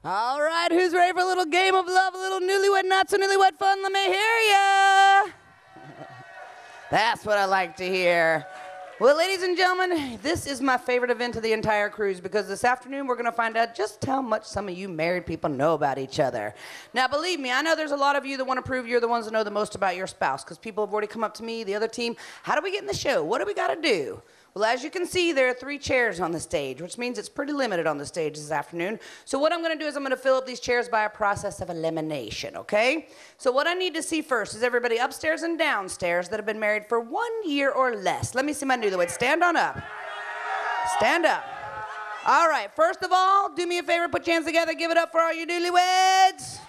All right, who's ready for a little game of love, a little newlywed, not so newlywed fun? Let me hear ya. That's what I like to hear. Well, ladies and gentlemen, this is my favorite event of the entire cruise because this afternoon we're going to find out just how much some of you married people know about each other. Now, believe me, I know there's a lot of you that want to prove you're the ones that know the most about your spouse because people have already come up to me, the other team. How do we get in the show? What do we got to do? Well, as you can see, there are 3 chairs on the stage, which means it's pretty limited on the stage this afternoon. So what I'm going to do is I'm going to fill up these chairs by a process of elimination, okay? So what I need to see first is everybody upstairs and downstairs that have been married for 1 year or less. Let me see my newlyweds. Stand on up. Stand up. All right, first of all, do me a favor, put your hands together, give it up for all your newlyweds.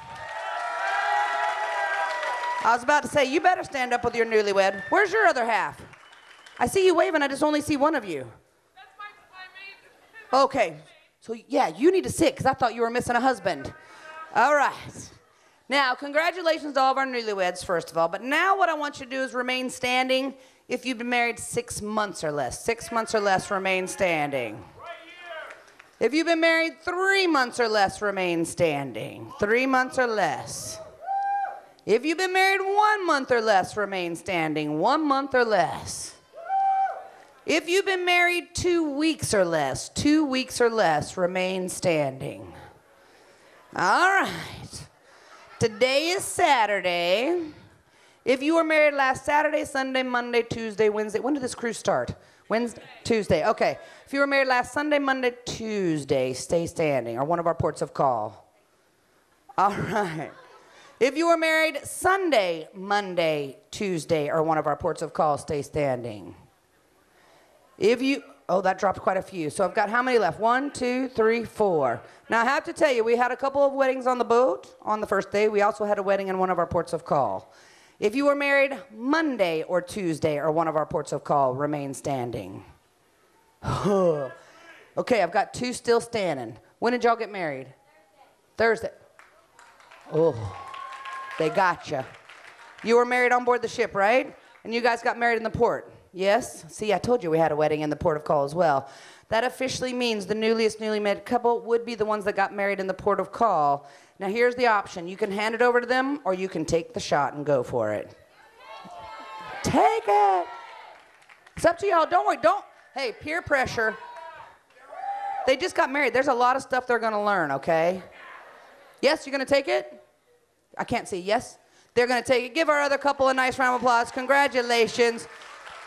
I was about to say, you better stand up with your newlywed. Where's your other half? I see you waving, I just only see one of you. That's my maid. Okay, so yeah, you need to sit because I thought you were missing a husband. All right. Now, congratulations to all of our newlyweds, first of all, but now what I want you to do is remain standing if you've been married 6 months or less. 6 months or less, remain standing. Right here. If you've been married 3 months or less, remain standing. 3 months or less. If you've been married 1 month or less, remain standing. 1 month or less. If you've been married 2 weeks or less, 2 weeks or less, remain standing. All right. Today is Saturday. If you were married last Saturday, Sunday, Monday, Tuesday, Wednesday. When did this cruise start? Wednesday? Tuesday. Okay. If you were married last Sunday, Monday, Tuesday, stay standing, or one of our ports of call. All right. If you were married Sunday, Monday, Tuesday, or one of our ports of call, stay standing. If you, oh, that dropped quite a few. So I've got how many left? 1, 2, 3, 4. Now I have to tell you, we had a couple of weddings on the boat on the first day. We also had a wedding in one of our ports of call. If you were married Monday or Tuesday or one of our ports of call, remain standing. Okay, I've got 2 still standing. When did y'all get married? Thursday. Oh, they got you. You were married on board the ship, right? And you guys got married in the port. Yes? See, I told you we had a wedding in the port of call as well. That officially means the newly married couple would be the ones that got married in the port of call. Now, here's the option. You can hand it over to them, or you can take the shot and go for it. Take it. It's up to y'all. Don't worry. Don't. Hey, peer pressure. They just got married. There's a lot of stuff they're going to learn, okay? Yes, you're going to take it? I can't see. Yes? They're going to take it. Give our other couple a nice round of applause. Congratulations.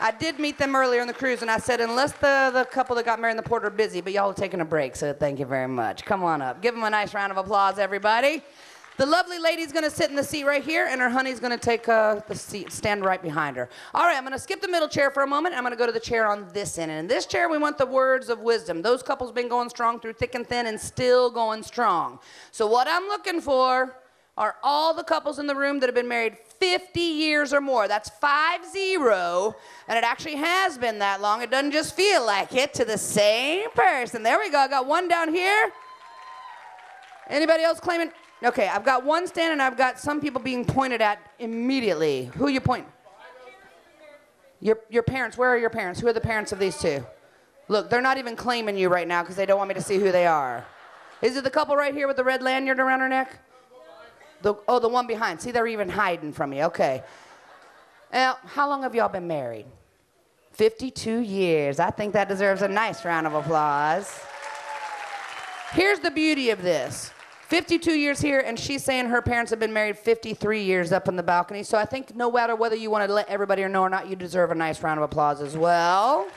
I did meet them earlier on the cruise, and I said, unless the couple that got married in the port are busy, but y'all are taking a break, so thank you very much. Come on up. Give them a nice round of applause, everybody. The lovely lady's going to sit in the seat right here, and her honey's going to take the seat, stand right behind her. All right, I'm going to skip the middle chair for a moment, and I'm going to go to the chair on this end. And in this chair, we want the words of wisdom. Those couples been going strong through thick and thin and still going strong. So what I'm looking for are all the couples in the room that have been married 50 years or more. That's 50, and it actually has been that long. It doesn't just feel like it, to the same person. There we go. I got one down here. Anybody else claiming? Okay, I've got one standing, I've got some people being pointed at immediately. Who are you pointing? Your parents. Where are your parents? Who are the parents of these 2? Look, they're not even claiming you right now because they don't want me to see who they are. Is it the couple right here with the red lanyard around her neck? The one behind. See, they're even hiding from you. Okay. Now, how long have y'all been married? 52 years. I think that deserves a nice round of applause. Here's the beauty of this. 52 years here, and she's saying her parents have been married 53 years up in the balcony. So I think no matter whether you want to let everybody know or not, you deserve a nice round of applause as well.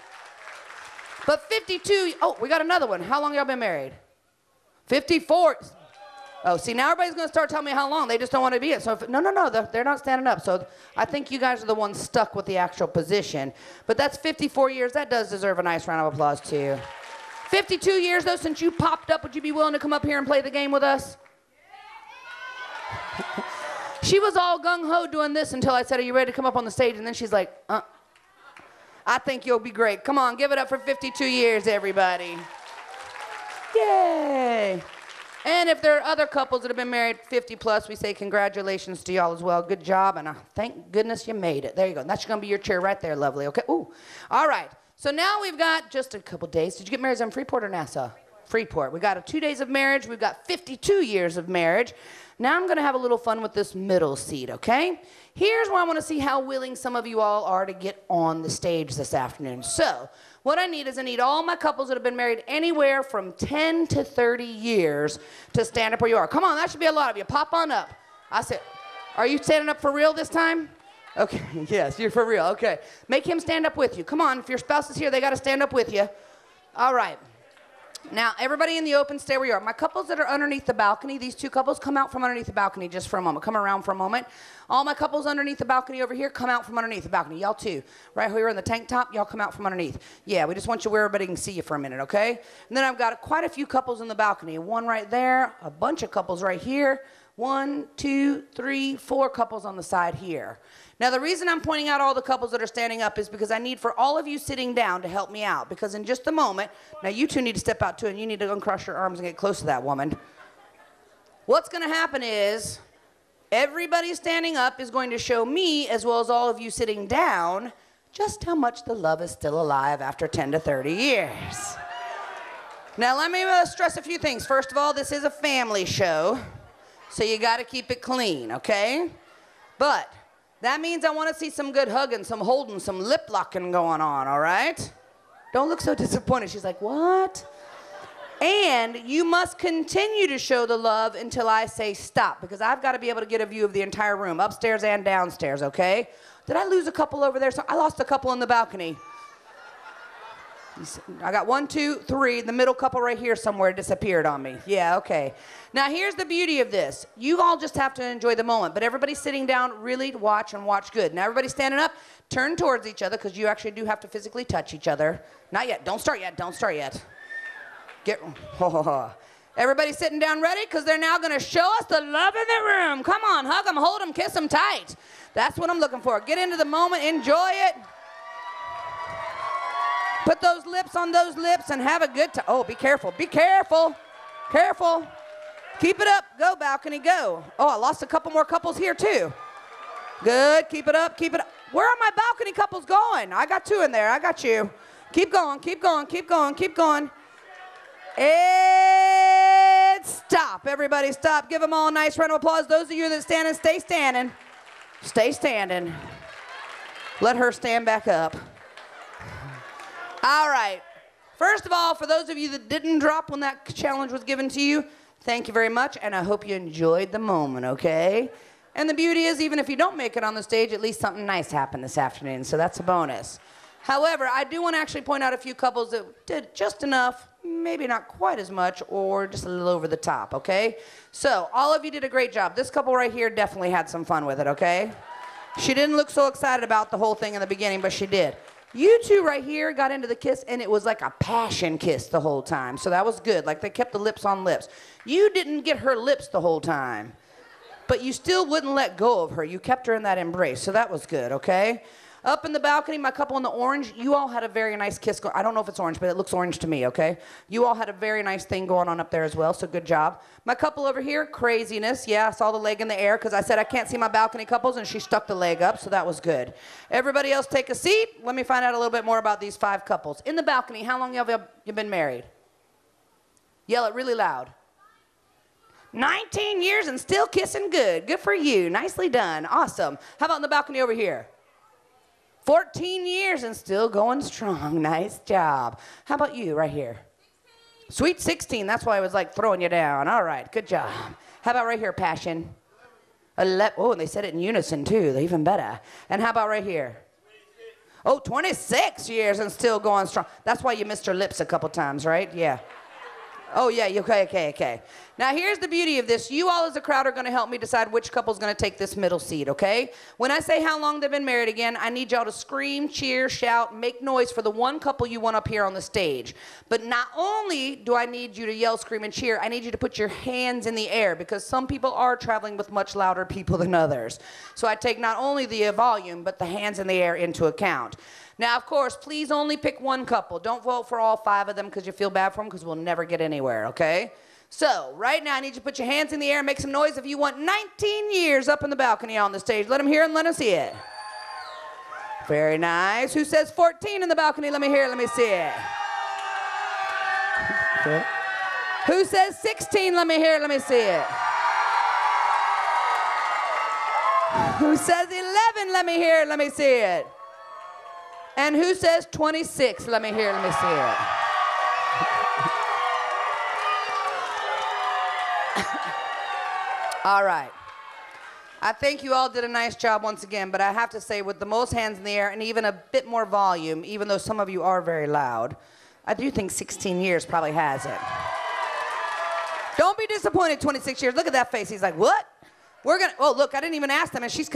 But 52, oh, we got another one. How long y'all been married? 54. Oh, see, now everybody's going to start telling me how long. They just don't want to be it. So, no, they're not standing up. So I think you guys are the ones stuck with the actual position. But that's 54 years. That does deserve a nice round of applause, too. 52 years, though, since you popped up, would you be willing to come up here and play the game with us? She was all gung-ho doing this until I said, are you ready to come up on the stage? And then she's like, I think you'll be great. Come on, give it up for 52 years, everybody. Yay. And if there are other couples that have been married 50 plus, we say congratulations to y'all as well. Good job, and thank goodness you made it. There you go. That's going to be your chair right there, lovely. Okay. Ooh. All right. So now we've got just a couple days. Did you get married in Freeport or Nassau? Freeport. We got 2 days of marriage. We've got 52 years of marriage. Now I'm going to have a little fun with this middle seat, okay? Here's where I want to see how willing some of you all are to get on the stage this afternoon. So what I need is I need all my couples that have been married anywhere from 10 to 30 years to stand up where you are. Come on, that should be a lot of you. Pop on up. I said, are you standing up for real this time? Okay, yes, you're for real. Okay. Make him stand up with you. Come on, if your spouse is here, they got to stand up with you. All right. Now, everybody in the open, stay where you are. My couples that are underneath the balcony, these two couples, come out from underneath the balcony just for a moment. Come around for a moment. All my couples underneath the balcony over here, come out from underneath the balcony. Y'all too. Right here in the tank top, y'all come out from underneath. Yeah, we just want you where everybody can see you for a minute, okay? And then I've got quite a few couples in the balcony. One right there, a bunch of couples right here. 1, 2, 3, 4 couples on the side here. Now, the reason I'm pointing out all the couples that are standing up is because I need for all of you sitting down to help me out. Because in just a moment, now you two need to step out too, and you need to uncross your arms and get close to that woman. What's going to happen is everybody standing up is going to show me, as well as all of you sitting down, just how much the love is still alive after 10 to 30 years. Now, let me stress a few things. First of all, this is a family show, so you got to keep it clean, okay? But that means I want to see some good hugging, some holding, some lip locking going on, all right? Don't look so disappointed. She's like, what? And you must continue to show the love until I say stop, because I've got to be able to get a view of the entire room, upstairs and downstairs, okay? Did I lose a couple over there? So I lost a couple in the balcony. I got 1, 2, 3. The middle couple right here somewhere disappeared on me. Yeah, okay. Now, here's the beauty of this. You all just have to enjoy the moment, but everybody sitting down, really watch and watch good. Now, everybody standing up, turn towards each other, because you actually do have to physically touch each other. Not yet. Don't start yet. Don't start yet. Everybody sitting down ready, because they're now going to show us the love in the room. Come on, hug them, hold them, kiss them tight. That's what I'm looking for. Get into the moment, enjoy it. Put those lips on those lips and have a good time. Oh, be careful. Be careful. Careful. Keep it up. Go, balcony, go. Oh, I lost a couple more couples here, too. Good. Keep it up. Keep it up. Where are my balcony couples going? I got 2 in there. I got you. Keep going. Keep going. Keep going. Keep going. And stop. Everybody stop. Give them all a nice round of applause. Those of you that are standing, stay standing. Stay standing. Let her stand back up. All right. First of all, for those of you that didn't drop when that challenge was given to you, thank you very much, and I hope you enjoyed the moment, okay? And the beauty is, even if you don't make it on the stage, at least something nice happened this afternoon, so that's a bonus. However, I do want to actually point out a few couples that did just enough, maybe not quite as much, or just a little over the top, okay? So, all of you did a great job. This couple right here definitely had some fun with it, okay? She didn't look so excited about the whole thing in the beginning, but she did. You two right here got into the kiss, and it was like a passion kiss the whole time. So that was good. Like, they kept the lips on lips. You didn't get her lips the whole time, but you still wouldn't let go of her. You kept her in that embrace, so that was good, okay? Up in the balcony, my couple in the orange, you all had a very nice kiss. I don't know if it's orange, but it looks orange to me, okay? You all had a very nice thing going on up there as well, so good job. My couple over here, craziness. Yeah, I saw the leg in the air because I said I can't see my balcony couples, and she stuck the leg up, so that was good. Everybody else take a seat. Let me find out a little bit more about these 5 couples. In the balcony, how long have you been married? Yell it really loud. 19 years and still kissing good. Good for you. Nicely done. Awesome. How about in the balcony over here? 14 years and still going strong. Nice job. How about you right here? 16. Sweet 16. That's why I was like throwing you down. All right. Good job. How about right here, Passion? 11. Oh, and they said it in unison too. They're even better. And how about right here? 26. Oh, 26 years and still going strong. That's why you missed her lips a couple times, right? Yeah. Oh, yeah, okay. Now, here's the beauty of this. You all as a crowd are going to help me decide which couple's going to take this middle seat, okay? When I say how long they've been married again, I need y'all to scream, cheer, shout, make noise for the one couple you want up here on the stage. But not only do I need you to yell, scream, and cheer, I need you to put your hands in the air, because some people are traveling with much louder people than others. So I take not only the volume, but the hands in the air into account. Now, of course, please only pick one couple. Don't vote for all 5 of them because you feel bad for them, because we'll never get anywhere, okay? So, right now, I need you to put your hands in the air and make some noise if you want 19 years up in the balcony on the stage. Let them hear and let them see it. Very nice. Who says 14 in the balcony? Let me hear it. Let me see it. Okay. Who says 16? Let me hear it. Let me see it. Who says 11? Let me hear it. Let me see it. And who says 26? Let me hear it. Let me see it. All right. I think you all did a nice job once again, but I have to say, with the most hands in the air and even a bit more volume, even though some of you are very loud, I do think 16 years probably has it. Don't be disappointed, 26 years. Look at that face. He's like, what? We're going to, oh, look, I didn't even ask them, and she's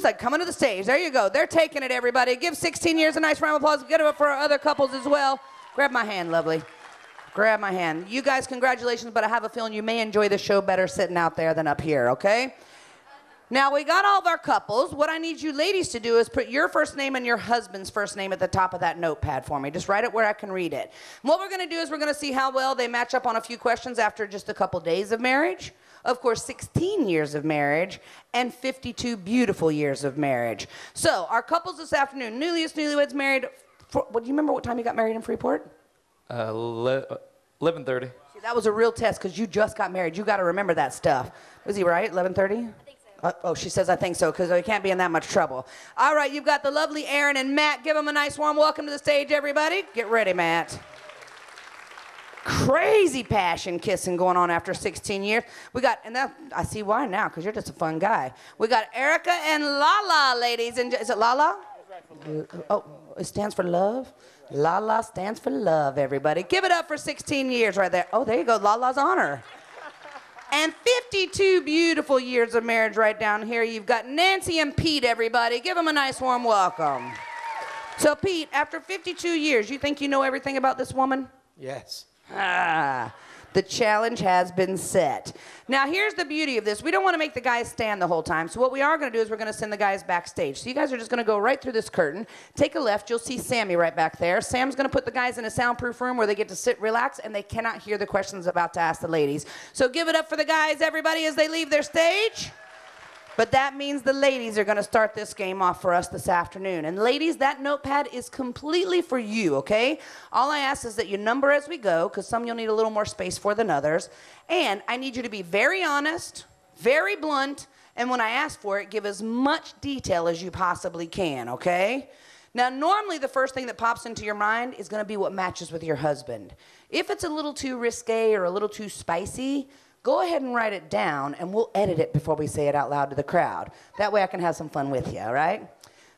like, coming to the stage. There you go. They're taking it, everybody. Give 16 years a nice round of applause. Get it up for our other couples as well. Grab my hand, lovely. Grab my hand. You guys, congratulations, but I have a feeling you may enjoy the show better sitting out there than up here, okay? Now, we got all of our couples. What I need you ladies to do is put your first name and your husband's first name at the top of that notepad for me. Just write it where I can read it. And what we're going to do is we're going to see how well they match up on a few questions after just a couple days of marriage. Of course, 16 years of marriage and 52 beautiful years of marriage. So, our couples this afternoon, newlyweds married. Do you remember what time you got married in Freeport? 11:30. See, that was a real test because you just got married. You got to remember that stuff. Was he right? 11:30? I think so. Oh, she says I think so because we can't be in that much trouble. All right, you've got the lovely Aaron and Matt. Give them a nice warm welcome to the stage, everybody. Get ready, Matt. Crazy passion kissing going on after 16 years. We got, and that, I see why now, because you're just a fun guy. We got Erica and Lala, ladies. And is it Lala? Oh, it stands for love? Lala stands for love, everybody. Give it up for 16 years right there. Oh, there you go, Lala's honor. And 52 beautiful years of marriage right down here. You've got Nancy and Pete, everybody. Give them a nice warm welcome. So, Pete, after 52 years, you think you know everything about this woman? Yes. The challenge has been set. Now, here's the beauty of this. We don't want to make the guys stand the whole time. So what we are going to do is we're going to send the guys backstage. So you guys are just going to go right through this curtain. Take a left. You'll see Sammy right back there. Sam's going to put the guys in a soundproof room where they get to sit, relax, and they cannot hear the questions about to ask the ladies. So give it up for the guys, everybody, as they leave their stage. But that means the ladies are going to start this game off for us this afternoon. And ladies, that notepad is completely for you, okay? All I ask is that you number as we go, because some you'll need a little more space for than others. And I need you to be very honest, very blunt, and when I ask for it, give as much detail as you possibly can, okay? Now, normally the first thing that pops into your mind is going to be what matches with your husband. If it's a little too risque or a little too spicy, go ahead and write it down, and we'll edit it before we say it out loud to the crowd. That way I can have some fun with you, all right?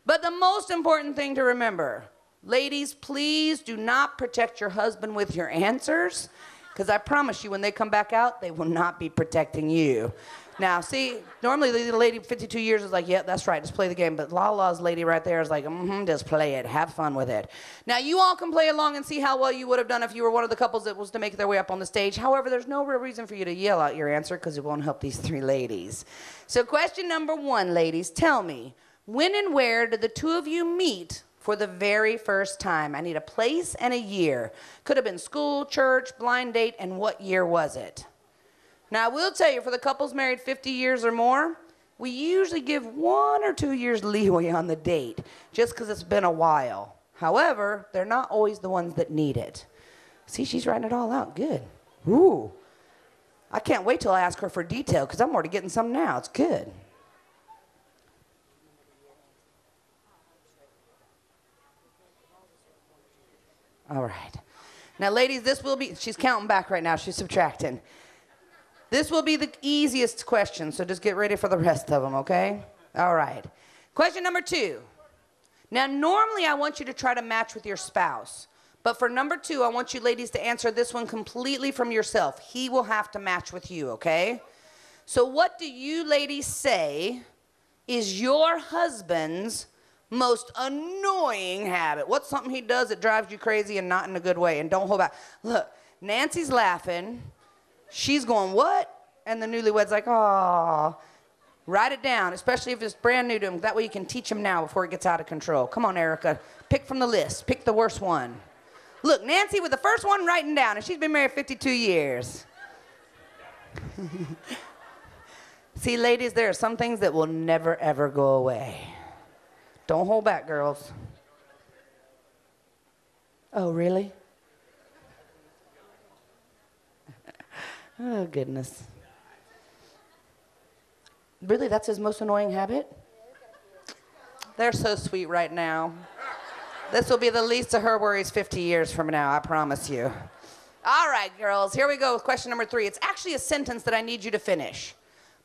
But the most important thing to remember, ladies, please do not protect your husband with your answers, because I promise you when they come back out, they will not be protecting you. Now, see, normally the lady 52 years is like, yeah, that's right, just play the game. But Lala's lady right there is like, just play it. Have fun with it. Now, you all can play along and see how well you would have done if you were one of the couples that was to make their way up on the stage. However, there's no real reason for you to yell out your answer because it won't help these three ladies. So question number one, ladies, tell me, when and where did the two of you meet for the very first time? I need a place and a year. Could have been school, church, blind date, and what year was it? Now, I will tell you, for the couples married 50 years or more, we usually give 1 or 2 years leeway on the date, just because it's been a while. However, they're not always the ones that need it. See, she's writing it all out. Good. Ooh. I can't wait till I ask her for detail, because I'm already getting some now. It's good. All right. Now, ladies, this will be, she's counting back right now. She's subtracting. This will be the easiest question, so just get ready for the rest of them, okay? All right. Question number 2. Now, normally I want you to try to match with your spouse. But for number 2, I want you ladies to answer this one completely from yourself. He will have to match with you, okay? So what do you ladies say is your husband's most annoying habit? What's something he does that drives you crazy and not in a good way? And don't hold back. Look, Nancy's laughing. She's going, what? And the newlywed's like, aw. Write it down, especially if it's brand new to him. That way you can teach him now before it gets out of control. Come on, Erica. Pick from the list. Pick the worst one. Look, Nancy with the first one writing down, and she's been married 52 years. See, ladies, there are some things that will never, ever go away. Don't hold back, girls. Oh, really? Oh, goodness. Really, that's his most annoying habit? They're so sweet right now. This will be the least of her worries 50 years from now, I promise you. All right, girls, here we go with question number 3. It's actually a sentence that I need you to finish.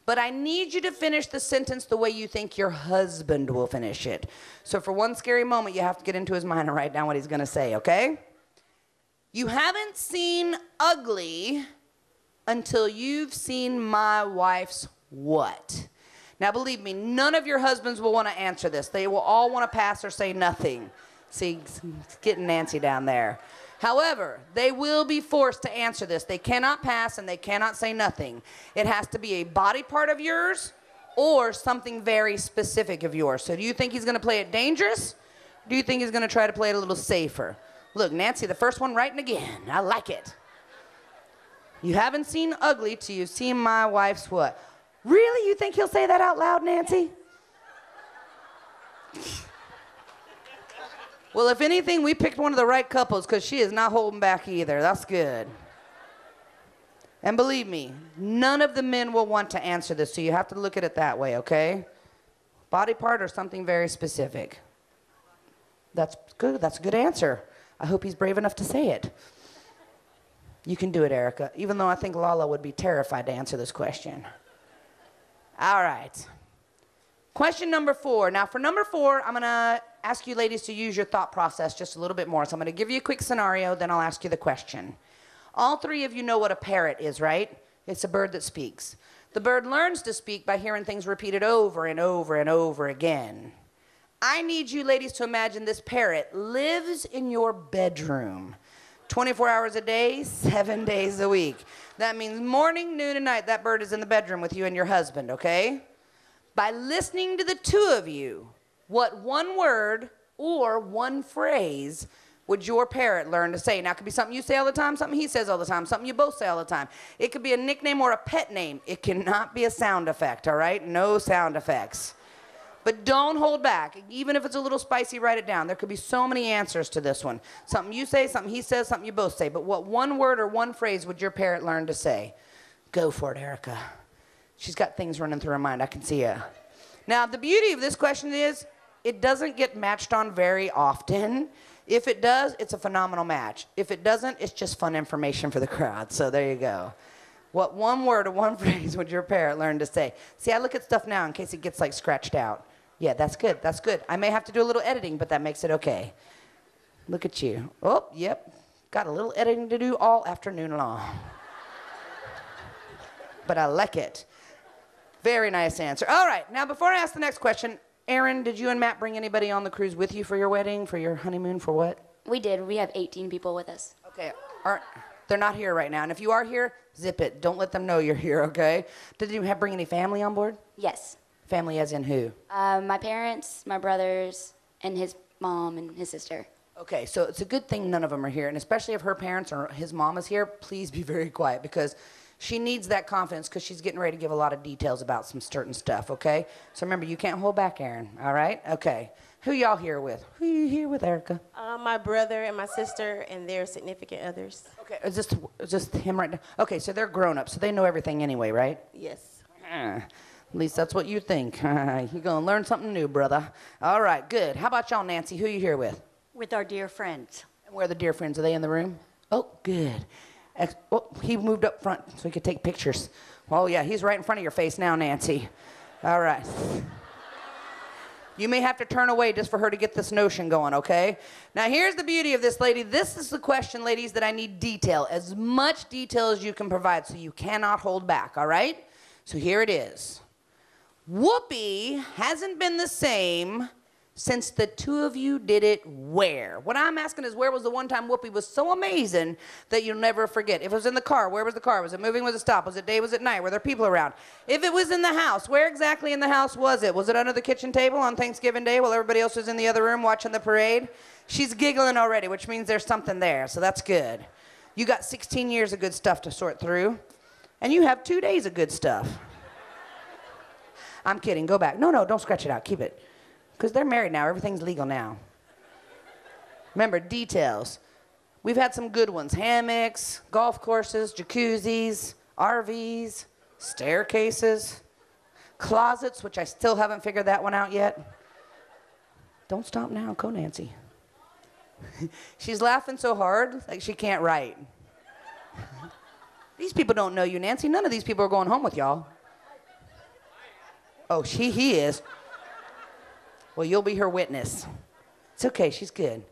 But I need you to finish the sentence the way you think your husband will finish it. So for one scary moment, you have to get into his mind and write down what he's going to say, okay? You haven't seen ugly until you've seen my wife's what? Now, believe me, none of your husbands will want to answer this. They will all want to pass or say nothing. See, it's getting Nancy down there. However, they will be forced to answer this. They cannot pass and they cannot say nothing. It has to be a body part of yours or something very specific of yours. So do you think he's going to play it dangerous? Or do you think he's going to try to play it a little safer? Look, Nancy, the first one writing again. I like it. You haven't seen ugly till you've seen my wife's what? Really? You think he'll say that out loud, Nancy? Well, if anything, we picked one of the right couples because she is not holding back either. That's good. And believe me, none of the men will want to answer this, so you have to look at it that way, okay? Body part or something very specific. That's good. That's a good answer. I hope he's brave enough to say it. You can do it, Erica, even though I think Lala would be terrified to answer this question. All right. Question number 4. Now, for number 4, I'm going to ask you ladies to use your thought process just a little bit more. So I'm going to give you a quick scenario, then I'll ask you the question. All 3 of you know what a parrot is, right? It's a bird that speaks. The bird learns to speak by hearing things repeated over and over and over again. I need you ladies to imagine this parrot lives in your bedroom 24 hours a day, 7 days a week. That means morning, noon, and night, that bird is in the bedroom with you and your husband, okay? By listening to the 2 of you, what one word or one phrase would your parrot learn to say? Now, it could be something you say all the time, something he says all the time, something you both say all the time. It could be a nickname or a pet name. It cannot be a sound effect, all right? No sound effects. But don't hold back. Even if it's a little spicy, write it down. There could be so many answers to this one. Something you say, something he says, something you both say. But what one word or one phrase would your parrot learn to say? Go for it, Erica. She's got things running through her mind. I can see it. Now, the beauty of this question is it doesn't get matched on very often. If it does, it's a phenomenal match. If it doesn't, it's just fun information for the crowd. So there you go. What one word or one phrase would your parrot learn to say? See, I look at stuff now in case it gets like scratched out. Yeah, that's good. That's good. I may have to do a little editing, but that makes it okay. Look at you. Oh, yep. Got a little editing to do all afternoon long. But I like it. Very nice answer. All right. Now, before I ask the next question, Aaron, did you and Matt bring anybody on the cruise with you for your wedding, for your honeymoon, for what? We did. We have 18 people with us. Okay. They're not here right now. And if you are here, zip it. Don't let them know you're here, okay? Did you bring any family on board? Yes. Family as in who? My parents, my brothers, and his mom and his sister. Okay, so it's a good thing none of them are here. And especially if her parents or his mom is here, please be very quiet because she needs that confidence because she's getting ready to give a lot of details about some certain stuff, okay? So remember, you can't hold back, Aaron, all right? Okay. Who y'all here with? Who you here with, Erica? My brother and my sister and their significant others. Okay, is this him right now? Okay, so they're grown up, so they know everything anyway, right? Yes. At least that's what you think. You're going to learn something new, brother. All right, good. How about y'all, Nancy? Who you here with? With our dear friends. And where are the dear friends? Are they in the room? Oh, good. Oh, he moved up front so he could take pictures. Oh, yeah, he's right in front of your face now, Nancy. All right. You may have to turn away just for her to get this notion going, okay? Now, here's the beauty of this, lady. This is the question, ladies, that I need detail. As much detail as you can provide so you cannot hold back, all right? So here it is. Whoopi hasn't been the same since the 2 of you did it where? What I'm asking is where was the one time Whoopi was so amazing that you'll never forget? If it was in the car, where was the car? Was it moving? Was it stop? Was it day? Was it night? Were there people around? If it was in the house, where exactly in the house was it? Was it under the kitchen table on Thanksgiving Day while everybody else was in the other room watching the parade? She's giggling already, which means there's something there, so that's good. You got 16 years of good stuff to sort through, and you have 2 days of good stuff. I'm kidding. Go back. No, don't scratch it out. Keep it. Because they're married now. Everything's legal now. Remember, details. We've had some good ones. Hammocks, golf courses, jacuzzis, RVs, staircases, closets, which I still haven't figured that one out yet. Don't stop now. Go, Nancy. She's laughing so hard, like she can't write. These people don't know you, Nancy. None of these people are going home with y'all. Oh, he is. Well, you'll be her witness. It's okay. She's good.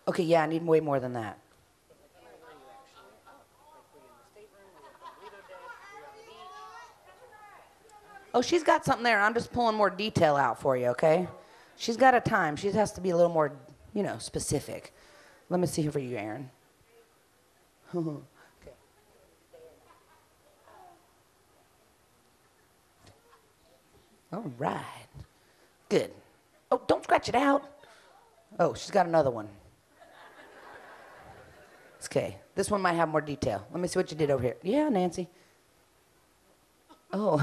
Okay, yeah, I need way more than that. Oh, she's got something there. I'm just pulling more detail out for you, okay? She's got a time. She has to be a little more, specific. Let me see for you, Aaron. Okay. All right. Good. Oh, don't scratch it out. Oh, she's got another one. It's okay. This one might have more detail. Let me see what you did over here. Yeah, Nancy. Oh.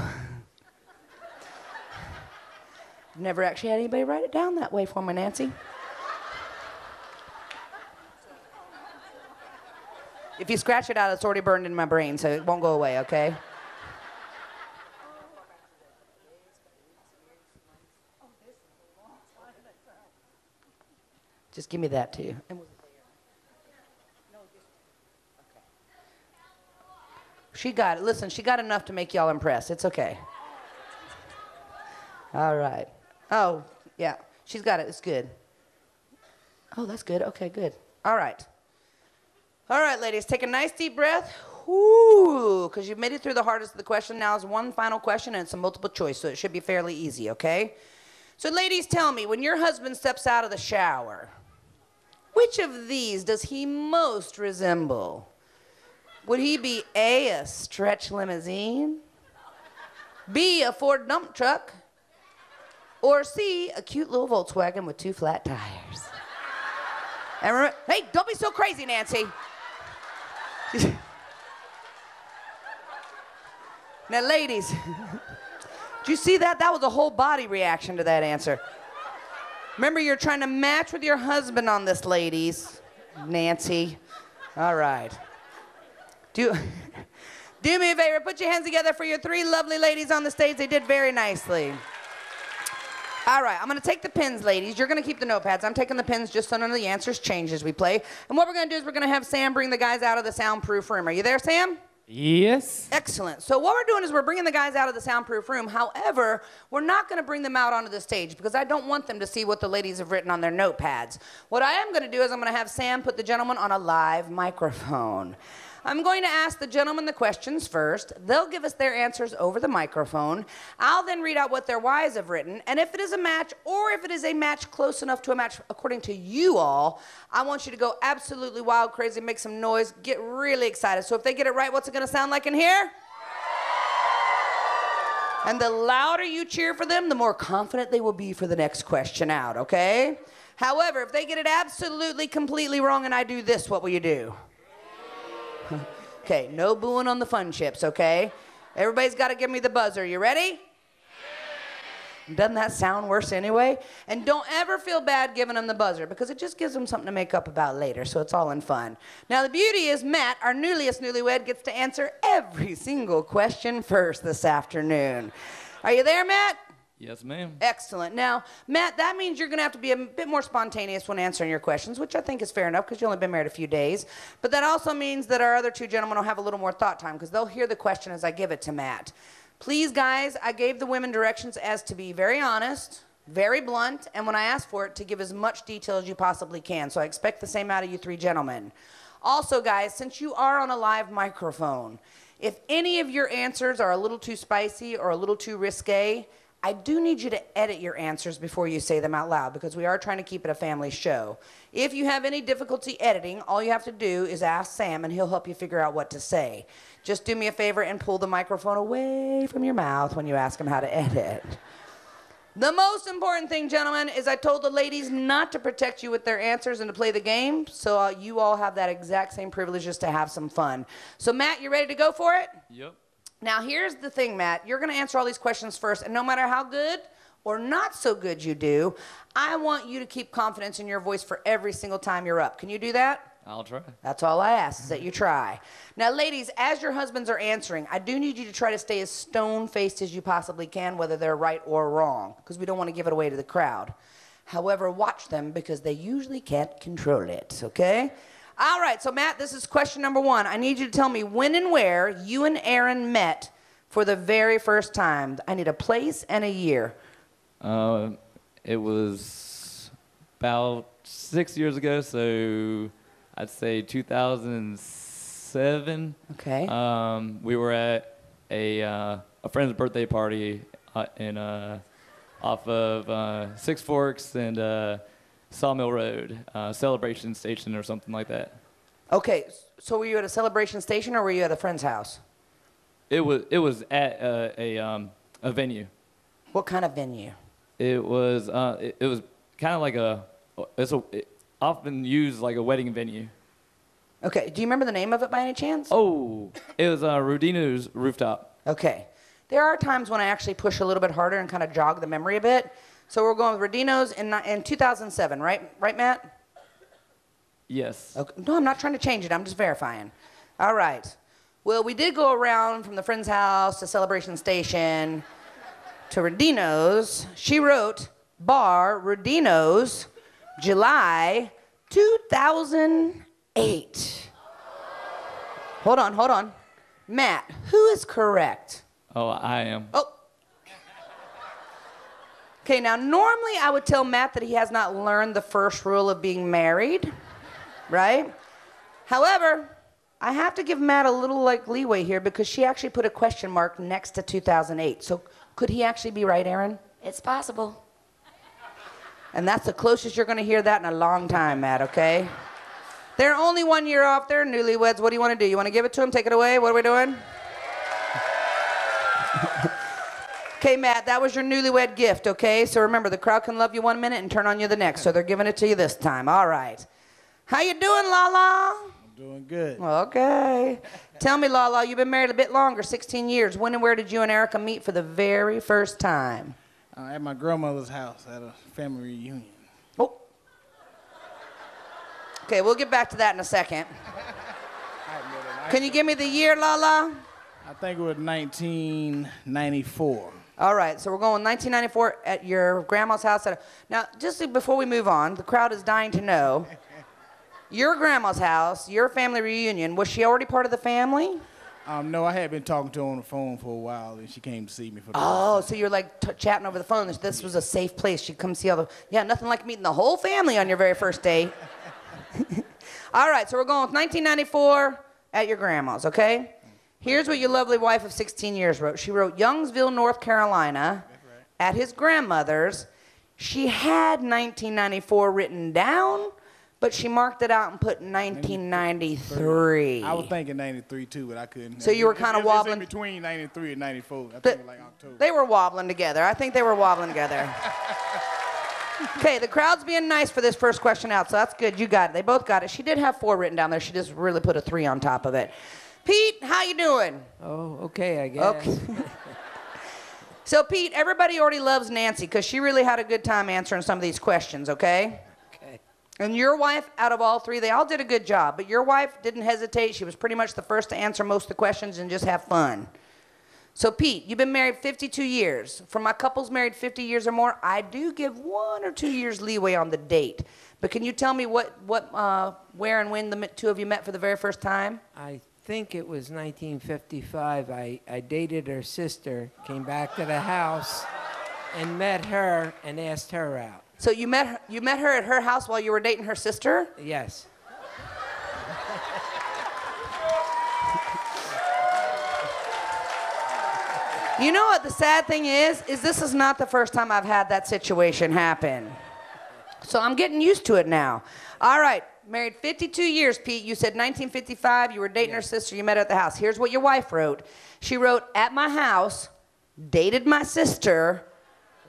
I've never actually had anybody write it down that way for me, Nancy. If you scratch it out, it's already burned in my brain, so it won't go away, okay? Just give me that too. She got it. Listen, she got enough to make y'all impressed. It's okay. All right. Oh, yeah. She's got it. It's good. Oh, that's good. Okay, good. All right. All right, ladies. Take a nice deep breath. Whoo, because you've made it through the hardest of the question. Now is one final question, and it's a multiple choice, so it should be fairly easy, okay? So, ladies, tell me, when your husband steps out of the shower, which of these does he most resemble? Would he be A, a stretch limousine, B, a Ford dump truck, or C, a cute little Volkswagen with 2 flat tires? And remember, hey, don't be so crazy, Nancy. Now, ladies, did you see that? That was a whole body reaction to that answer. Remember, you're trying to match with your husband on this, ladies. Nancy. All right. Do me a favor. Put your hands together for your 3 lovely ladies on the stage. They did very nicely. All right, I'm going to take the pins, ladies. You're going to keep the notepads. I'm taking the pins just so none of the answers change as we play. And what we're going to do is we're going to have Sam bring the guys out of the soundproof room. Are you there, Sam? Yes. Excellent. So what we're doing is we're bringing the guys out of the soundproof room. However, we're not going to bring them out onto the stage because I don't want them to see what the ladies have written on their notepads. What I am going to do is I'm going to have Sam put the gentleman on a live microphone. I'm going to ask the gentlemen the questions first. They'll give us their answers over the microphone. I'll then read out what their wives have written. And if it is a match, or if it is a match close enough to a match according to you all, I want you to go absolutely wild, crazy, make some noise, get really excited. So if they get it right, what's it going to sound like in here? And the louder you cheer for them, the more confident they will be for the next question out, okay? However, if they get it absolutely, completely wrong and I do this, what will you do? Okay, no booing on the fun chips, okay? Everybody's got to give me the buzzer. You ready? Doesn't that sound worse anyway? And don't ever feel bad giving them the buzzer because it just gives them something to make up about later, so it's all in fun. Now, the beauty is Matt, our newlywed, gets to answer every single question first this afternoon. Are you there, Matt? Yes, ma'am. Excellent. Now, Matt, that means you're going to have to be a bit more spontaneous when answering your questions, which I think is fair enough because you've only been married a few days. But that also means that our other 2 gentlemen will have a little more thought time because they'll hear the question as I give it to Matt. Please, guys, I gave the women directions as to be very honest, very blunt, and when I ask for it, to give as much detail as you possibly can. So I expect the same out of you 3 gentlemen. Also, guys, since you are on a live microphone, if any of your answers are a little too spicy or a little too risque, I do need you to edit your answers before you say them out loud because we are trying to keep it a family show. If you have any difficulty editing, all you have to do is ask Sam and he'll help you figure out what to say. Just do me a favor and pull the microphone away from your mouth when you ask him how to edit. The most important thing, gentlemen, is I told the ladies not to protect you with their answers and to play the game, so you all have that exact same privilege just to have some fun. So, Matt, you ready to go for it? Yep. Now, here's the thing, Matt. You're going to answer all these questions first, and no matter how good or not so good you do, I want you to keep confidence in your voice for every single time you're up. Can you do that? I'll try. That's all I ask, is that you try. Now, ladies, as your husbands are answering, I do need you to try to stay as stone-faced as you possibly can, whether they're right or wrong, because we don't want to give it away to the crowd. However, watch them, because they usually can't control it, okay? All right, so Matt, this is question number 1. I need you to tell me when and where you and Aaron met for the very first time. I need a place and a year. It was about 6 years ago, so I'd say 2007. Okay. We were at a friend's birthday party off of Six Forks and Sawmill Road, Celebration Station or something like that. Okay, so were you at a celebration station or were you at a friend's house? It was at a venue. What kind of venue? It was kind of like it often used like a wedding venue. Okay, do you remember the name of it by any chance? Oh, it was Rudino's rooftop. Okay. There are times when I actually push a little bit harder and kind of jog the memory a bit. So we're going with Rodino's in 2007, right? Right, Matt? Yes. Okay. No, I'm not trying to change it. I'm just verifying. All right. Well, we did go around from the friend's house to Celebration Station to Rodino's. She wrote Bar Rodino's, July 2008. Hold on. Matt, who is correct? Oh, I am. Oh. Okay, now normally I would tell Matt that he has not learned the first rule of being married, right? However, I have to give Matt a little leeway here because she actually put a question mark next to 2008. So could he actually be right, Aaron? It's possible. And that's the closest you're going to hear that in a long time, Matt, okay? They're only 1 year off. They're newlyweds. What do you want to do? You want to give it to him? Take it away? What are we doing? Okay, Matt, that was your newlywed gift, okay? So remember, the crowd can love you 1 minute and turn on you the next. So they're giving it to you this time. All right. How you doing, Lala? I'm doing good. Okay. Tell me, Lala, you've been married a bit longer, 16 years. When and where did you and Erica meet for the very first time? At my grandmother's house at a family reunion. Oh. Okay, we'll get back to that in a second. Can you give me the year, Lala? I think it was 1994. All right, so we're going 1994 at your grandma's house. Now, just before we move on, the crowd is dying to know. Your grandma's house, your family reunion, was she already part of the family? No, I had been talking to her on the phone for a while, and she came to see me for the Oh, first so you're like chatting over the phone. This was a safe place. She'd come see all the... Yeah, nothing like meeting the whole family on your very first date. All right, so we're going with 1994 at your grandma's, okay? Here's what your lovely wife of 16 years wrote. She wrote, Youngsville, North Carolina, at his grandmother's. She had 1994 written down, but she marked it out and put 1993. I was thinking 93 too, but I couldn't. So you were kind of wobbling. It's in between 93 and 94. I think it was like October. They were wobbling together. I think they were wobbling together. Okay, the crowd's being nice for this first question out, so that's good. You got it. They both got it. She did have 4 written down there. She just really put a 3 on top of it. Pete, how you doing? Oh, okay, I guess. Okay. So, Pete, everybody already loves Nancy because she really had a good time answering some of these questions, okay? Okay. And your wife, out of all 3, they all did a good job, but your wife didn't hesitate. She was pretty much the first to answer most of the questions and just have fun. So, Pete, you've been married 52 years. For my couples married 50 years or more, I do give 1 or 2 years leeway on the date. But can you tell me where and when the 2 of you met for the very first time? I think it was 1955. I dated her sister, came back to the house, and met her and asked her out. So you met her at her house while you were dating her sister? Yes. You know what the sad thing is this is not the first time I've had that situation happen. So I'm getting used to it now. All right, married 52 years, Pete. You said 1955, you were dating her sister, you met her at the house. Here's what your wife wrote. She wrote, at my house, dated my sister,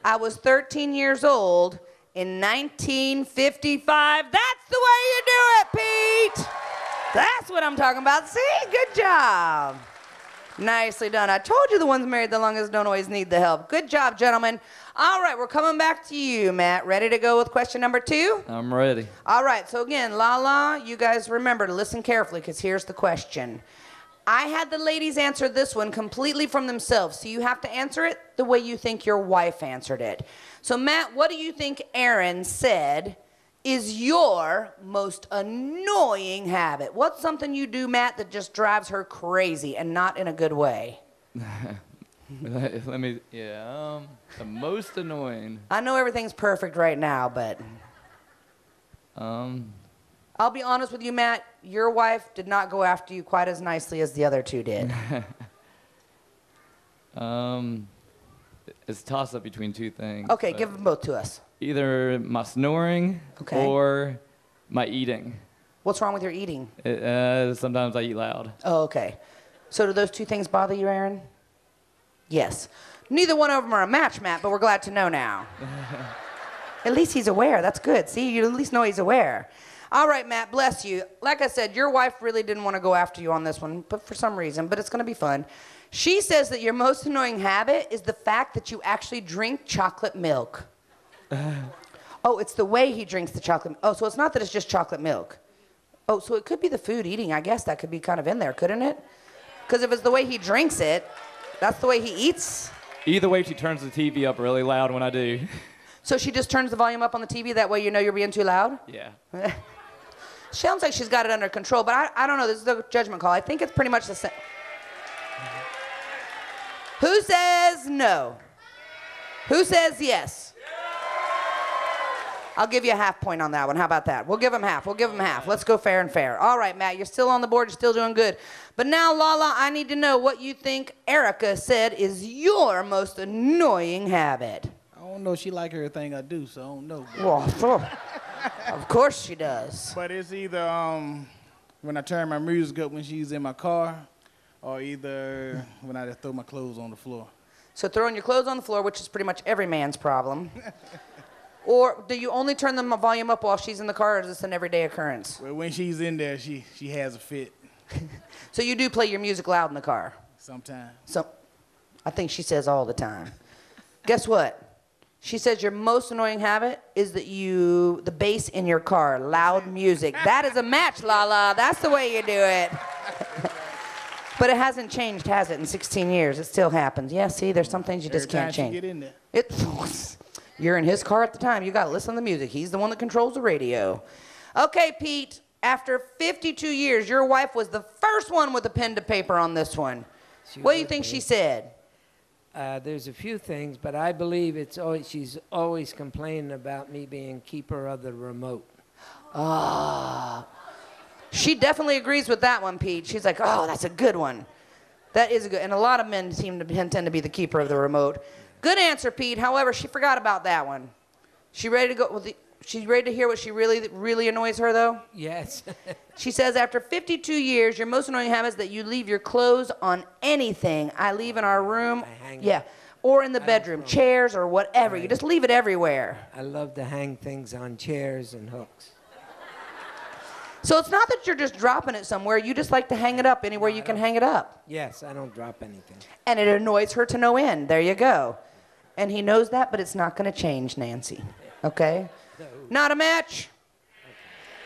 I was 13 years old in 1955. That's the way you do it, Pete. That's what I'm talking about. See, good job. Nicely done. I told you the ones married the longest don't always need the help. Good job, gentlemen. All right, we're coming back to you, Matt. Ready to go with question number 2? I'm ready. All right, so again, Lala, you guys remember to listen carefully because here's the question. I had the ladies answer this one completely from themselves, so you have to answer it the way you think your wife answered it. So, Matt, what do you think Aaron said is your most annoying habit? What's something you do, Matt, that just drives her crazy and not in a good way? Let me, the most annoying. I know everything's perfect right now, but I'll be honest with you, Matt. Your wife did not go after you quite as nicely as the other two did. It's a toss-up between two things. Okay, but give them both to us. either my snoring Okay. or my eating. What's wrong with your eating? Sometimes I eat loud. Oh, okay. So do those two things bother you, Aaron? Yes. Neither one of them are a match, Matt, but we're glad to know now. At least he's aware. That's good. See, you at least know he's aware. All right, Matt, bless you. Like I said, your wife really didn't want to go after you on this one, but for some reason, but it's going to be fun. She says that your most annoying habit is the fact that you actually drink chocolate milk. Oh, it's the way he drinks the chocolate. Oh, so it's not that it's just chocolate milk. Oh, so it could be the food eating. I guess that could be kind of in there, couldn't it? Because if it's the way he drinks it, that's the way he eats. Either way, she turns the TV up really loud when I do. So she just turns the volume up on the TV, that way you know you're being too loud? Yeah. Sounds like she's got it under control, but I don't know. This is a judgment call. I think it's pretty much the same. Who says no? Who says yes? I'll give you a half point on that one. How about that? We'll give him half. We'll give him half. Let's go fair and fair. All right, Matt, you're still on the board. You're still doing good. But now, Lala, I need to know what you think Erica said is your most annoying habit. I don't know. She like everything I do, so I don't know. Well, of course she does. But it's either when I turn my music up when she's in my car, or either when I just throw my clothes on the floor. So throwing your clothes on the floor, which is pretty much every man's problem. Or do you only turn the volume up while she's in the car, or is this an everyday occurrence? Well, when she's in there, she has a fit So you do play your music loud in the car? sometimes. So I think she says all the time. Guess what? She says your most annoying habit is that the bass in your car, loud music. That is a match, Lala. That's the way you do it. But it hasn't changed, has it, in 16 years? It still happens. Yeah, see, there's some things you just can't change. Every time she get in there. You're in his car at the time. You got to listen to the music. He's the one that controls the radio. Okay, Pete, after 52 years, your wife was the first one with a pen to paper on this one. What do you think she said? There's a few things, but I believe she's always complaining about me being keeper of the remote. She definitely agrees with that one, Pete. She's like, oh, that's a good one. That is a good, and a lot of men tend to be the keeper of the remote. Good answer, Pete. However, she forgot about that one. She ready to go with she's ready to hear what she really annoys her, though? Yes. She says, after 52 years, your most annoying habit is that you leave your clothes on anything. I leave in our room. I hang Yeah. Or in the bedroom, chairs or whatever. You just leave it everywhere. I love to hang things on chairs and hooks. So it's not that you're just dropping it somewhere. You just like to hang it up anywhere you can hang it up. Yes, I don't drop anything. And it annoys her to no end. There you go. And he knows that, but it's not going to change, Nancy. Okay? Not a match.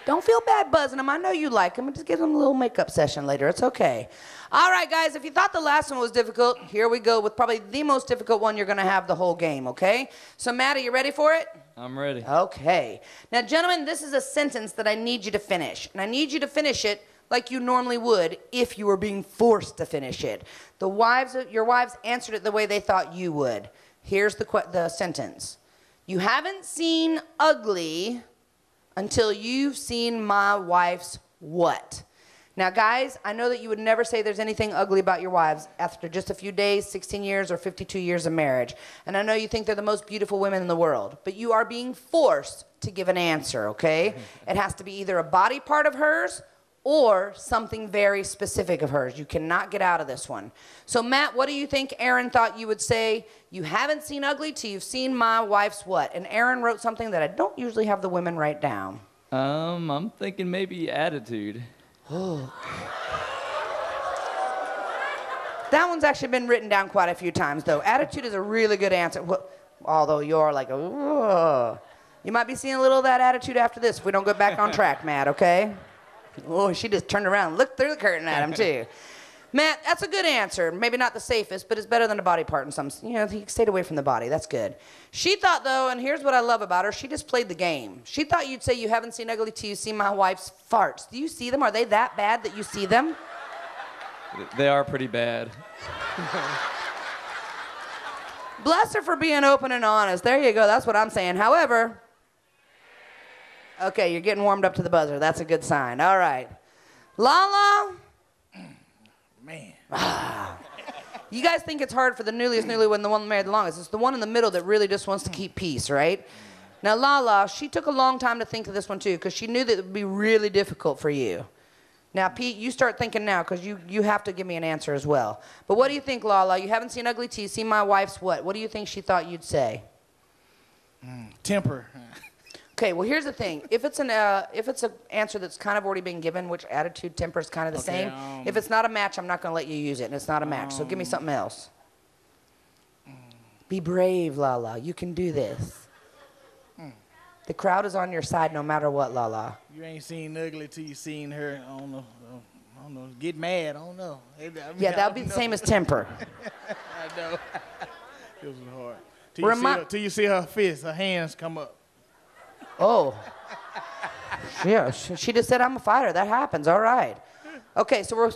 Don't feel bad buzzing him. I know you like him. Just give him a little makeup session later. It's okay. All right, guys, if you thought the last one was difficult, here we go with probably the most difficult one you're going to have the whole game, okay? So, Matt, are you ready for it? I'm ready. Okay. Now, gentlemen, this is a sentence that I need you to finish. And I need you to finish it like you normally would if you were being forced to finish it. Your wives answered it the way they thought you would. Here's the sentence. You haven't seen ugly until you've seen my wife's what? Now, guys, I know that you would never say there's anything ugly about your wives after just a few days, 16 years, or 52 years of marriage. And I know you think they're the most beautiful women in the world, but you are being forced to give an answer, okay? It has to be either a body part of hers or something very specific of hers. You cannot get out of this one. So, Matt, what do you think Aaron thought you would say? You haven't seen ugly till you've seen my wife's what? And Aaron wrote something that I don't usually have the women write down. I'm thinking maybe attitude. That one's actually been written down quite a few times, though. Attitude is a really good answer. Although you're like, ugh. You might be seeing a little of that attitude after this if we don't get back on track, Matt, okay? Oh, she just turned around and looked through the curtain at him, too. Matt, that's a good answer. Maybe not the safest, but it's better than a body part in some. You know, he stayed away from the body. That's good. She thought, though, and here's what I love about her, she just played the game. She thought you'd say you haven't seen ugly till you see my wife's farts. Do you see them? Are they that bad that you see them? They are pretty bad. Bless her for being open and honest. There you go. That's what I'm saying. However, okay, you're getting warmed up to the buzzer. That's a good sign. All right. Lala. Man. You guys think it's hard for the newly's newlywed and the one married the longest. It's the one in the middle that really just wants to keep peace, right? Now, Lala, she took a long time to think of this one, too, because she knew that it would be really difficult for you. Now, Pete, you start thinking now, because you have to give me an answer as well. But what do you think, Lala? You haven't seen Ugly Tea. See my wife's what? What do you think she thought you'd say? Temper. Okay, well, here's the thing. If it's an answer that's kind of already been given, which attitude, temper is kind of the same, if it's not a match, I'm not going to let you use it, and it's not a match. So give me something else. Be brave, Lala. You can do this. The crowd is on your side no matter what, Lala. You ain't seen ugly till you seen her. I don't know. Get mad. I don't know. Yeah, that would be the same as temper. I know. It was hard. Till you see her fist, her hands come up. Oh. Yeah, she just said I'm a fighter. That happens. All right. Okay, so we're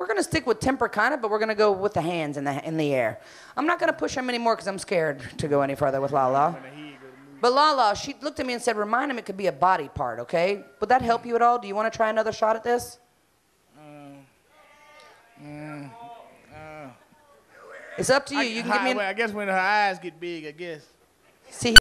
going to stick with temper kind of, but we're going to go with the hands in the air. I'm not going to push him anymore because I'm scared to go any further with Lala. But Lala, she looked at me and said, remind him it could be a body part, okay? Would that help you at all? Do you want to try another shot at this? It's up to you. You can give me I guess when her eyes get big, I guess. See,